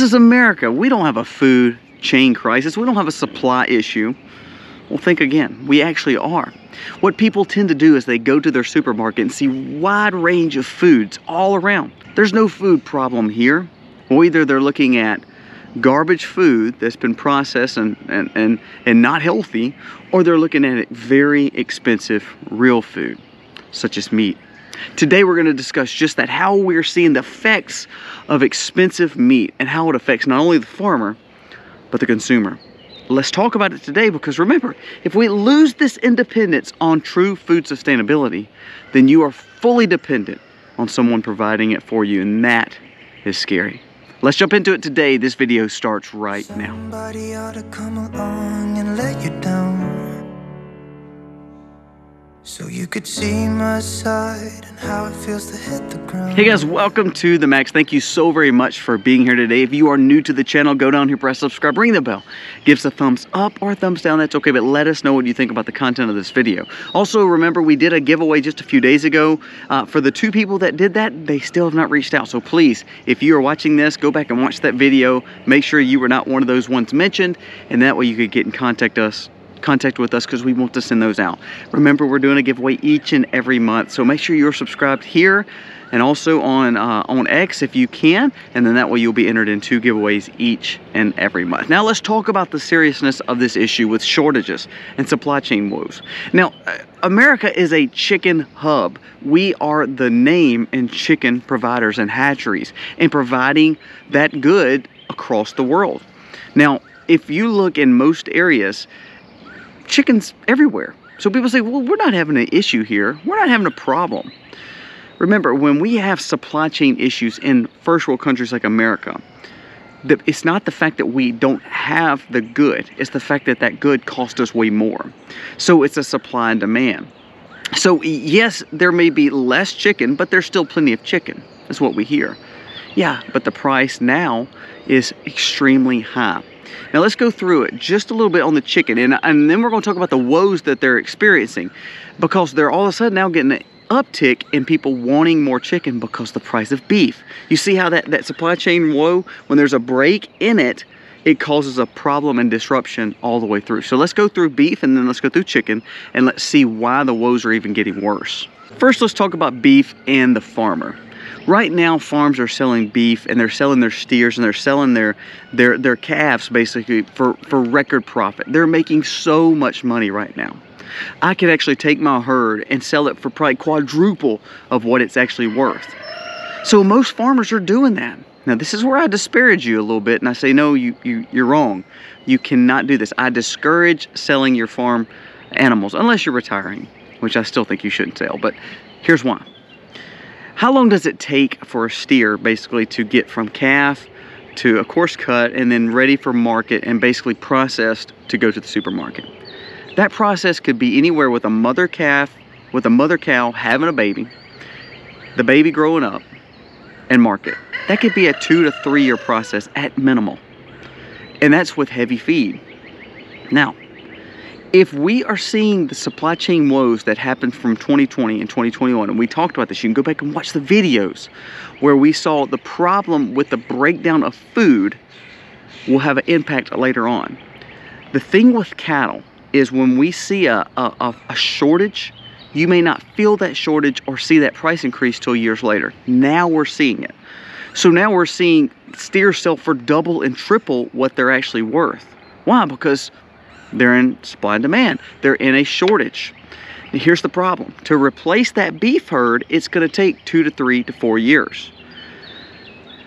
is America. We don't have a food chain crisis. We don't have a supply issue. Well, think again. We actually are. What people tend to do is they go to their supermarket and see a wide range of foods all around. There's no food problem here. Well, either they're looking at garbage food that's been processed and not healthy, or they're looking at very expensive real food, such as meat. Today we're going to discuss just that, how we're seeing the effects of expensive meat and how it affects not only the farmer, but the consumer. Let's talk about it today, because remember, if we lose this independence on true food sustainability, then you are fully dependent on someone providing it for you, and that is scary. Let's jump into it today. This video starts right now. Somebody ought to come along and let you down, so you could see my side and how it feels to hit the ground. Hey guys, welcome to The Max. Thank you so very much for being here today. If you are new to the channel, go down here, press subscribe, ring the bell. Give us a thumbs up or a thumbs down, that's okay, but let us know what you think about the content of this video. Also, remember, we did a giveaway just a few days ago. For the 2 people that did that, they still have not reached out. So please, if you are watching this, go back and watch that video. Make sure you were not one of those ones mentioned, and that way you could get in contact with us, because we want to send those out. Remember, we're doing a giveaway each and every month, so make sure you're subscribed here and also on X if you can, and then that way you'll be entered in 2 giveaways each and every month. Now let's talk about the seriousness of this issue with shortages and supply chain woes. Now, America is a chicken hub. We are the name in chicken providers and hatcheries and providing that good across the world. Now, if you look in most areas, chickens everywhere. So people say, well, we're not having an issue here. We're not having a problem. Remember, when we have supply chain issues in first world countries like America, it's not the fact that we don't have the good. It's the fact that that good costs us way more. So it's a supply and demand. So yes, there may be less chicken, but there's still plenty of chicken. That's what we hear. Yeah, but the price now is extremely high. Now let's go through it just a little bit on the chicken, and then we're going to talk about the woes that they're experiencing, because they're all of a sudden now getting an uptick in people wanting more chicken because of the price of beef. You see how that supply chain woe, when there's a break in it, it causes a problem and disruption all the way through. So let's go through beef, and then let's go through chicken, and let's see why the woes are even getting worse. First, let's talk about beef and the farmer. Right now, farms are selling beef, and they're selling their steers, and they're selling their calves basically for record profit. They're making so much money right now. I could actually take my herd and sell it for probably quadruple of what it's actually worth. So most farmers are doing that. Now this is where I disparage you a little bit, and I say, no, you're wrong. You cannot do this. I discourage selling your farm animals unless you're retiring, which I still think you shouldn't sell, but here's why. How long does it take for a steer basically to get from calf to a coarse cut and then ready for market and basically processed to go to the supermarket? That process could be anywhere with a mother calf, with a mother cow having a baby, the baby growing up, and market. That could be a 2 to 3 year process at minimal. And that's with heavy feed. Now, if we are seeing the supply chain woes that happened from 2020 and 2021, and we talked about this, you can go back and watch the videos where we saw the problem with the breakdown of food will have an impact later on. The thing with cattle is when we see a shortage, you may not feel that shortage or see that price increase till years later. Now we're seeing it. So now we're seeing steers sell for double and triple what they're actually worth. Why? Because they're in supply and demand. They're in a shortage. And here's the problem. To replace that beef herd, it's going to take 2 to 3 to 4 years.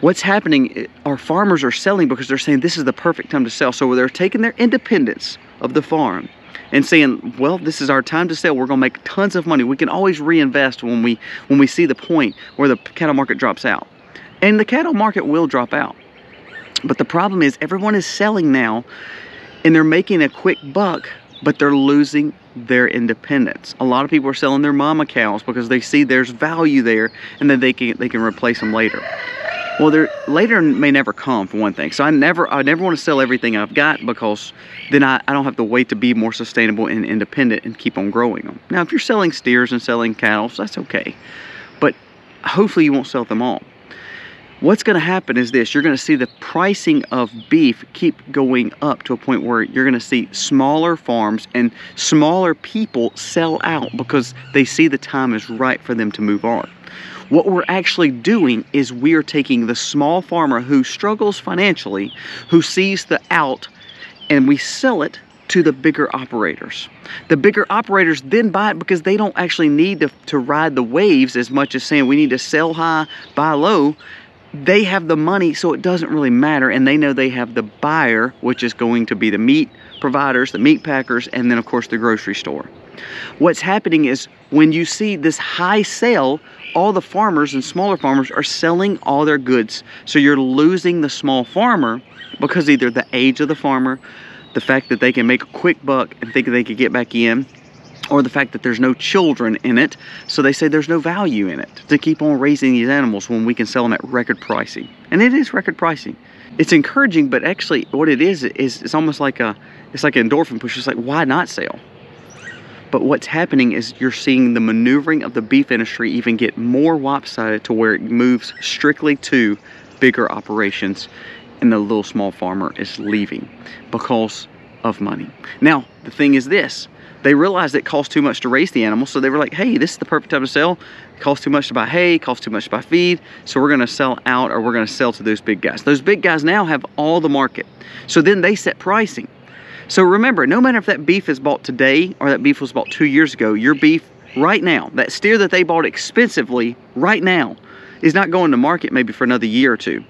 What's happening, our farmers are selling because they're saying this is the perfect time to sell. So they're taking their independence of the farm and saying, well, this is our time to sell. We're going to make tons of money. We can always reinvest when we see the point where the cattle market drops out. And the cattle market will drop out. But the problem is everyone is selling now, and they're making a quick buck, but they're losing their independence. A lot of people are selling their mama cows because they see there's value there, and then they can replace them later. Well, later may never come, for one thing. So I never want to sell everything I've got, because then I don't have to wait to be more sustainable and independent and keep on growing them. Now, if you're selling steers and selling cattle, that's okay. But hopefully you won't sell them all. What's going to happen is this: you're going to see the pricing of beef keep going up to a point where you're going to see smaller farms and smaller people sell out because they see the time is right for them to move on. What we're actually doing is we are taking the small farmer who struggles financially, who sees the out, and we sell it to the bigger operators. The bigger operators then buy it because they don't actually need to ride the waves as much as saying we need to sell high, buy low. They have the money, so it doesn't really matter, and they know they have the buyer, which is going to be the meat providers, the meat packers, and then of course the grocery store. What's happening is when you see this high sale, all the farmers and smaller farmers are selling all their goods. So you're losing the small farmer because either the age of the farmer, the fact that they can make a quick buck and think they could get back in, or the fact that there's no children in it, so they say there's no value in it to keep on raising these animals when we can sell them at record pricing. And it is record pricing. It's encouraging, but actually what it is it's almost like it's like an endorphin push. It's like, why not sell? But what's happening is you're seeing the maneuvering of the beef industry even get more lopsided to where it moves strictly to bigger operations, and the little small farmer is leaving because of money. Now, the thing is this: they realized it costs too much to raise the animals, so they were like, hey, this is the perfect time to sell. It costs too much to buy hay, it costs too much to buy feed, so we're gonna sell out, or we're gonna sell to those big guys. Those big guys now have all the market. So then they set pricing. So remember, no matter if that beef is bought today or that beef was bought 2 years ago, your beef right now, that steer that they bought expensively right now, is not going to market maybe for another year or two.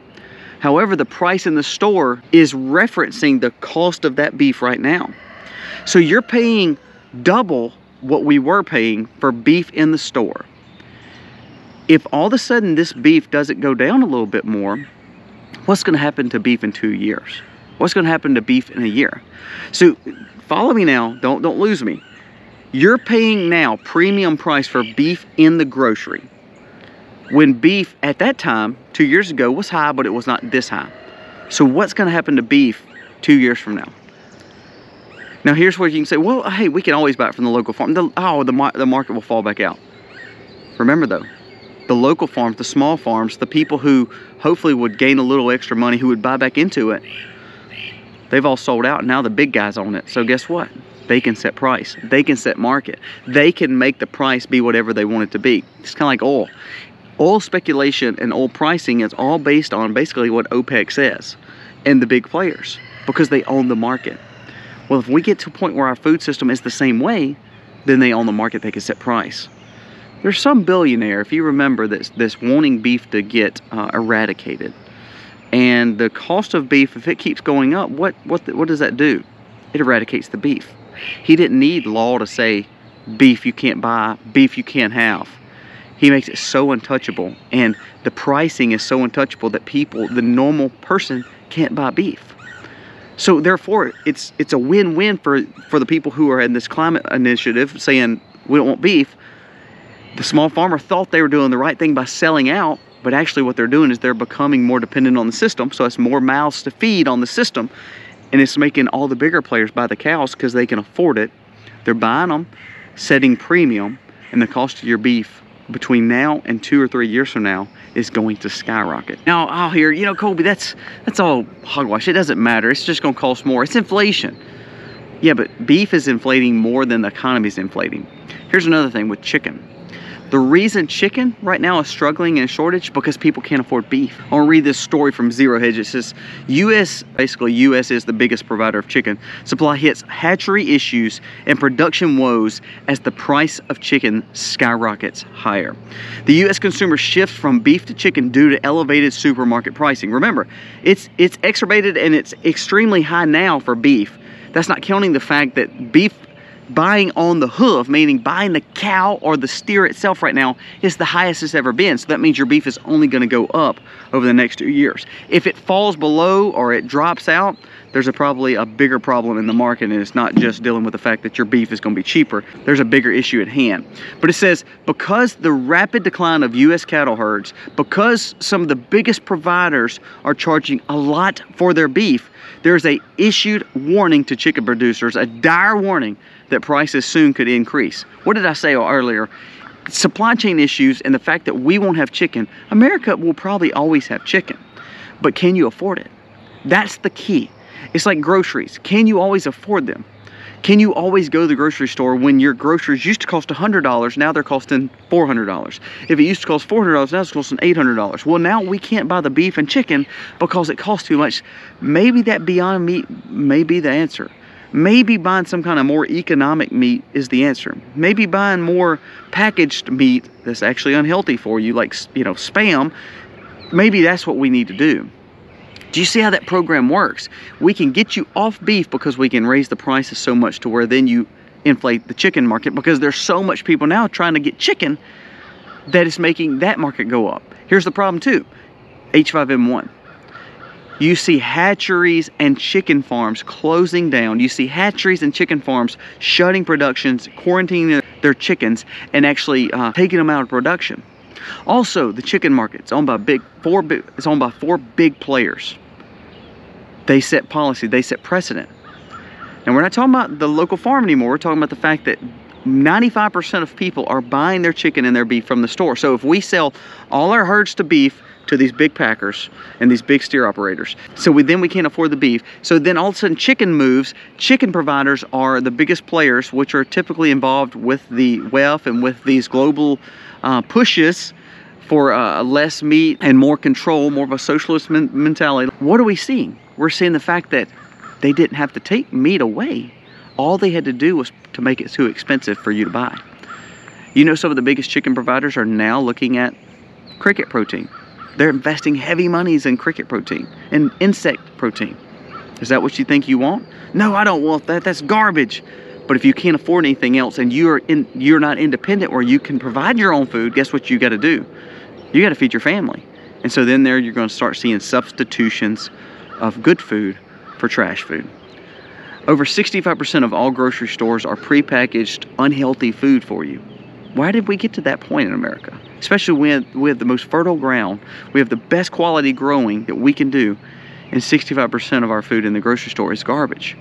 However, the price in the store is referencing the cost of that beef right now. So you're paying double what we were paying for beef in the store. If all of a sudden this beef doesn't go down a little bit more, what's going to happen to beef in 2 years? What's going to happen to beef in a year? So follow me now, don't lose me. You're paying now premium price for beef in the grocery, when beef at that time 2 years ago was high, but it was not this high. So what's going to happen to beef 2 years from now? Now here's where you can say, well, hey, we can always buy it from the local farm. The market will fall back out. Remember though, the local farms, the small farms, the people who hopefully would gain a little extra money, who would buy back into it, they've all sold out, and now the big guys own it. So guess what? They can set price. They can set market. They can make the price be whatever they want it to be. It's kind of like oil. Oil speculation and oil pricing is all based on basically what OPEC says and the big players, because they own the market. Well, if we get to a point where our food system is the same way, then they own the market, they can set price. There's some billionaire, if you remember, that's wanting beef to get eradicated. And the cost of beef, if it keeps going up, what does that do? It eradicates the beef. He didn't need law to say beef you can't buy, beef you can't have. He makes it so untouchable, and the pricing is so untouchable that people, the normal person, can't buy beef. So therefore, it's a win-win for the people who are in this climate initiative saying we don't want beef. The small farmer thought they were doing the right thing by selling out, but actually what they're doing is they're becoming more dependent on the system, so it's more mouths to feed on the system, and it's making all the bigger players buy the cows because they can afford it. They're buying them, setting premium, and the cost of your beef between now and 2 or 3 years from now is going to skyrocket. Now I'll hear, you know, Colby, that's all hogwash. It doesn't matter. It's just going to cost more. It's inflation. Yeah, but beef is inflating more than the economy is inflating. Here's another thing with chicken. The reason chicken right now is struggling in shortage because people can't afford beef. I'll read this story from Zero Hedge. It says, U.S. is the biggest provider of chicken. Supply hits hatchery issues and production woes as the price of chicken skyrockets higher. The U.S. consumer shifts from beef to chicken due to elevated supermarket pricing. Remember, it's exacerbated and it's extremely high now for beef. That's not counting the fact that beef buying on the hoof, meaning buying the cow or the steer itself right now, is the highest it's ever been. So that means your beef is only going to go up over the next 2 years. If it falls below or it drops out, there's probably a bigger problem in the market, and it's not just dealing with the fact that your beef is going to be cheaper. There's a bigger issue at hand. But it says, because the rapid decline of U.S. cattle herds, because some of the biggest providers are charging a lot for their beef, there's a issued warning to chicken producers, a dire warning that prices soon could increase. What did I say earlier? supply chain issues and the fact that we won't have chicken, America will probably always have chicken. But can you afford it? That's the key. It's like groceries. Can you always afford them? Can you always go to the grocery store when your groceries used to cost $100, now they're costing $400? If it used to cost $400, now it's costing $800. Well, now we can't buy the beef and chicken because it costs too much. Maybe that Beyond Meat may be the answer. Maybe buying some kind of more economic meat is the answer. Maybe buying more packaged meat that's actually unhealthy for you, like, you know, Spam. Maybe that's what we need to do. Do you see how that program works? We can get you off beef because we can raise the prices so much to where then you inflate the chicken market, because there's so much people now trying to get chicken that is making that market go up. Here's the problem too, H5N1. You see hatcheries and chicken farms closing down. You see hatcheries and chicken farms shutting productions, quarantining their chickens, and actually taking them out of production. Also, the chicken market is owned by four big players. They set policy, they set precedent. And we're not talking about the local farm anymore. We're talking about the fact that 95% of people are buying their chicken and their beef from the store. So if we sell all our herds to beef to these big packers and these big steer operators, so then we can't afford the beef. So then all of a sudden chicken moves. Chicken providers are the biggest players, which are typically involved with the WEF and with these global pushes for less meat and more control, more of a socialist mentality. What are we seeing? We're seeing the fact that they didn't have to take meat away. All they had to do was to make it too expensive for you to buy. You know, some of the biggest chicken providers are now looking at cricket protein. They're investing heavy monies in cricket protein and insect protein. Is that what you think you want? No, I don't want that. That's garbage. But if you can't afford anything else and you're not independent where you can provide your own food, guess what you got to do? You got to feed your family. And so then there you're going to start seeing substitutions of good food for trash food. Over 65% of all grocery stores are prepackaged, unhealthy food for you. Why did we get to that point in America? Especially when we have the most fertile ground, we have the best quality growing that we can do, and 65% of our food in the grocery store is garbage.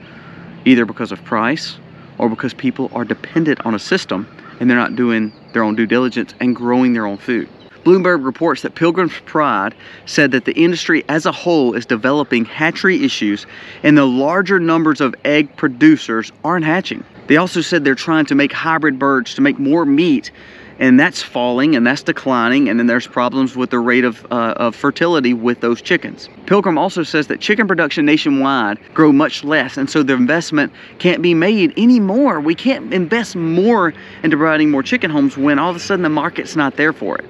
Either because of price or because people are dependent on a system and they're not doing their own due diligence and growing their own food. Bloomberg reports that Pilgrim's Pride said that the industry as a whole is developing hatchery issues and the larger numbers of egg producers aren't hatching. They also said they're trying to make hybrid birds to make more meat, and that's falling and that's declining, and then there's problems with the rate of fertility with those chickens. Pilgrim also says that chicken production nationwide grow much less, and so the investment can't be made anymore. We can't invest more into providing more chicken homes when all of a sudden the market's not there for it.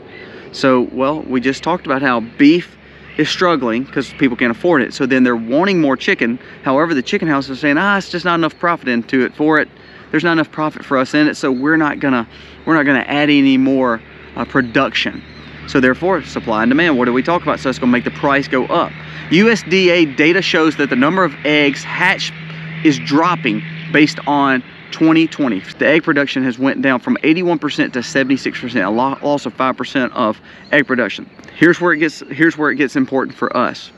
So, well, we just talked about how beef is struggling because people can't afford it. So then they're wanting more chicken. However, the chicken house is saying, it's just not enough profit into it for it. There's not enough profit for us in it, so we're not gonna add any more production. So therefore, supply and demand. What do we talk about? So it's gonna make the price go up. USDA data shows that the number of eggs hatched is dropping based on 2020. The egg production has went down from 81% to 76%, a loss of 5% of egg production. Here's where it gets important for us.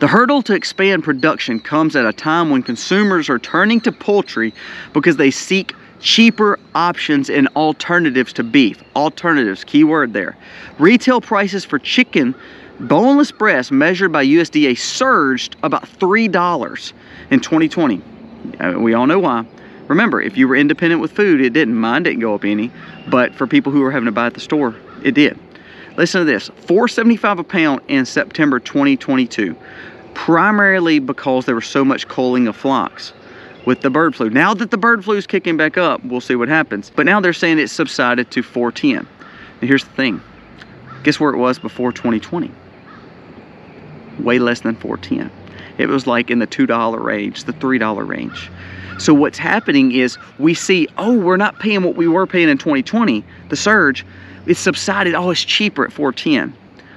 The hurdle to expand production comes at a time when consumers are turning to poultry because they seek cheaper options and alternatives to beef. Alternatives, key word there. Retail prices for chicken boneless breast measured by USDA surged about $3 in 2020. We all know why. Remember, if you were independent with food, mine didn't go up any, but for people who were having to buy at the store, it did. Listen to this, $4.75 a pound in September 2022, primarily because there was so much culling of flocks with the bird flu. Now that the bird flu is kicking back up, we'll see what happens. But now they're saying it subsided to $4.10. And here's the thing, guess where it was before 2020? Way less than $4.10. It was like in the $2 range, the $3 range. So what's happening is we see, we're not paying what we were paying in 2020, the surge. It's subsided, it's cheaper at $4.10.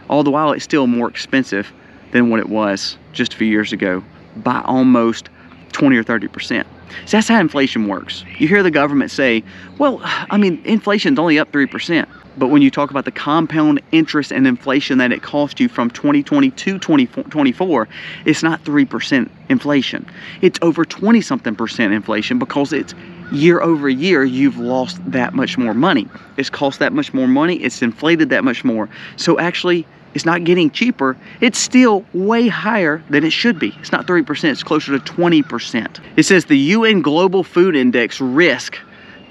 All the while, it's still more expensive than what it was just a few years ago by almost 20 or 30%. So that's how inflation works. You hear the government say, inflation's only up 3%. But when you talk about the compound interest and inflation that it cost you from 2020 to 2024, it's not 3% inflation. It's over 20-something% inflation because it's year over year, you've lost that much more money. It's cost that much more money. It's inflated that much more. So actually, it's not getting cheaper. It's still way higher than it should be. It's not 30%, it's closer to 20%. It says the UN Global Food Index risk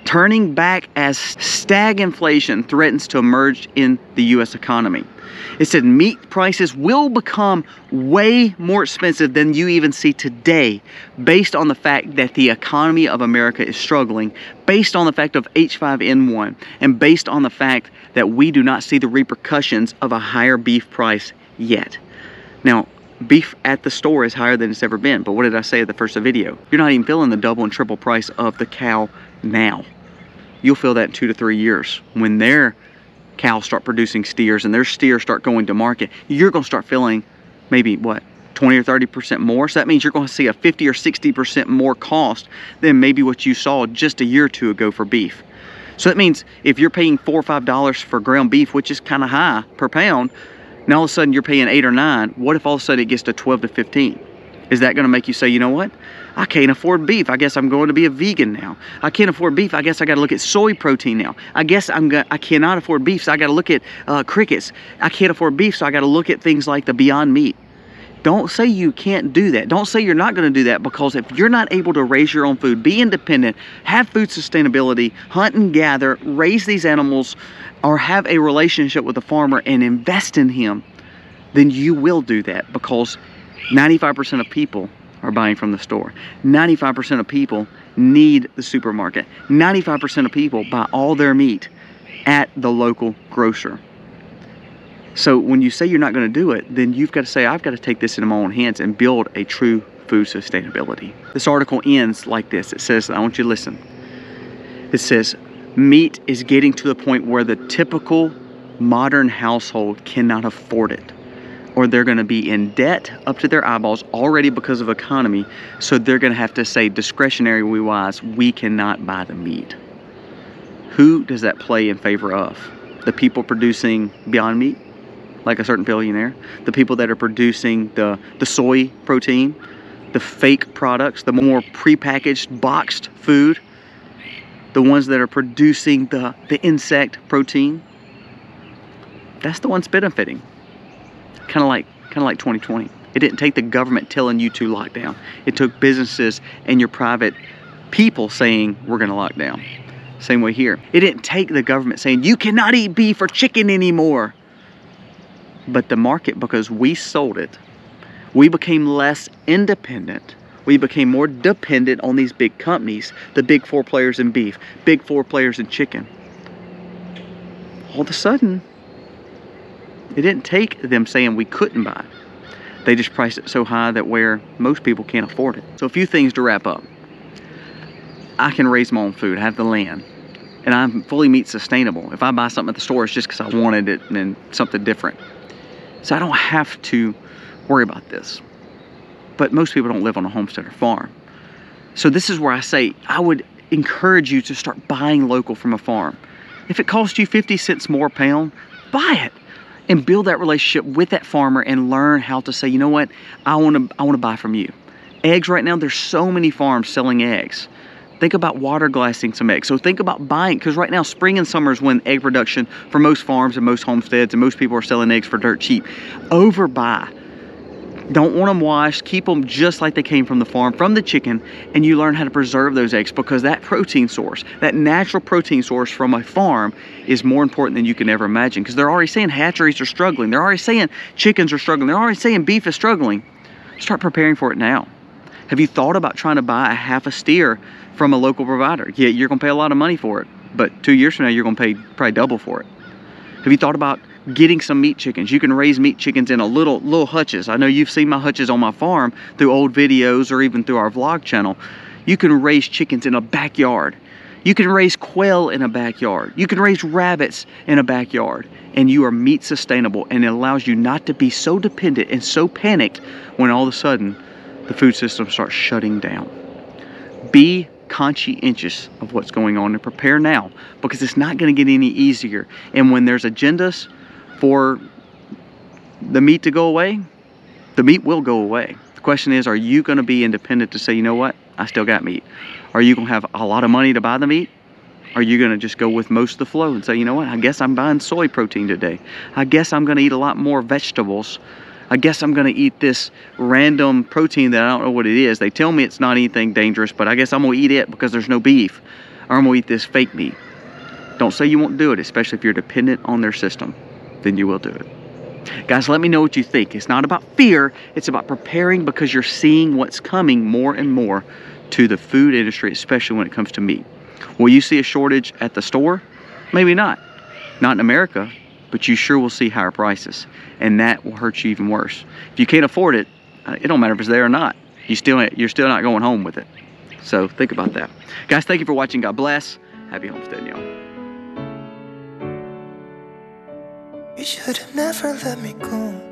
turning back as stagflation threatens to emerge in the US economy. It said meat prices will become way more expensive than you even see today, based on the fact that the economy of America is struggling, based on the fact of H5N1, and based on the fact that we do not see the repercussions of a higher beef price yet. Now, beef at the store is higher than it's ever been, but what did I say at the first video? You're not even feeling the double and triple price of the cow now. You'll feel that in 2 to 3 years when their cows start producing steers and their steers start going to market. You're going to start feeling maybe what, 20 or 30% more. So that means you're going to see a 50 or 60% more cost than maybe what you saw just a year or two ago for beef. So that means if you're paying $4 or $5 for ground beef, which is kind of high per pound, now all of a sudden you're paying 8 or 9. What if all of a sudden it gets to 12 to 15? Is that going to make you say, you know what? I can't afford beef. I guess I'm going to be a vegan now. I can't afford beef. I guess I got to look at soy protein now. I guess I cannot afford beef, so I got to look at crickets. I can't afford beef, so I got to look at things like the Beyond Meat. Don't say you can't do that. Don't say you're not going to do that, because if you're not able to raise your own food, be independent, have food sustainability, hunt and gather, raise these animals, or have a relationship with the farmer and invest in him, then you will do that, because 95% of people are buying from the store. 95% of people need the supermarket. 95% of people buy all their meat at the local grocer. So when you say you're not going to do it, then you've got to say, I've got to take this into my own hands and build a true food sustainability. This article ends like this. It says, I want you to listen. It says, meat is getting to the point where the typical modern household cannot afford it, or they're going to be in debt up to their eyeballs already because of economy. So they're going to have to say, discretionary wise, we cannot buy the meat. Who does that play in favor of? The people producing Beyond Meat, like a certain billionaire, the people that are producing the soy protein, the fake products, the more prepackaged boxed food, the ones that are producing the insect protein. That's the ones benefiting. Kind of like 2020. It didn't take the government telling you to lock down. It took businesses and your private people saying, we're going to lock down. Same way here. It didn't take the government saying, you cannot eat beef or chicken anymore. But the market, because we sold it, we became less independent. We became more dependent on these big companies, the big 4 players in beef, big 4 players in chicken. All of a sudden, it didn't take them saying we couldn't buy it. They just priced it so high that where most people can't afford it. So a few things to wrap up. I can raise my own food, I have the land, and I'm fully meat sustainable. If I buy something at the store, it's just because I wanted it and something different. So I don't have to worry about this. But most people don't live on a homestead or farm. So this is where I say, I would encourage you to start buying local from a farm. If it costs you 50 cents more a pound, buy it. And build that relationship with that farmer and learn how to say, you know what, I want to buy from you. Eggs right now, there's so many farms selling eggs. Think about water glassing some eggs. So think about buying, because right now, spring and summer is when egg production for most farms and most homesteads and most people are selling eggs for dirt cheap. Overbuy. Don't want them washed. Keep them just like they came from the farm, from the chicken, and you learn how to preserve those eggs, because that protein source, that natural protein source from a farm is more important than you can ever imagine, because they're already saying hatcheries are struggling. They're already saying chickens are struggling. They're already saying beef is struggling. Start preparing for it now. Have you thought about trying to buy a half a steer from a local provider? Yeah, you're going to pay a lot of money for it, but 2 years from now, you're going to pay probably double for it. Have you thought about getting some meat chickens? You can raise meat chickens in a little hutches. I know you've seen my hutches on my farm through old videos or even through our vlog channel. You can raise chickens in a backyard. You can raise quail in a backyard. You can raise rabbits in a backyard. And you are meat sustainable, and it allows you not to be so dependent and so panicked when all of a sudden the food system starts shutting down. Be conscientious of what's going on and prepare now, because it's not going to get any easier. And when there's agendas for the meat to go away, the meat will go away. The question is, are you going to be independent to say, you know what, I still got meat? Are you going to have a lot of money to buy the meat? Are you going to just go with most of the flow and say, you know what, I guess I'm buying soy protein today. I guess I'm going to eat a lot more vegetables. I guess I'm going to eat this random protein that I don't know what it is. They tell me it's not anything dangerous, but I guess I'm going to eat it because there's no beef. Or I'm going to eat this fake meat. Don't say you won't do it, especially if you're dependent on their system. Then you will do it. Guys, let me know what you think. It's not about fear. It's about preparing because you're seeing what's coming more and more to the food industry, especially when it comes to meat. Will you see a shortage at the store? Maybe not. Not in America, but you sure will see higher prices. And that will hurt you even worse. If you can't afford it, it don't matter if it's there or not. You're still not going home with it. So think about that. Guys, thank you for watching. God bless. Happy homesteading, y'all. You should have never let me go.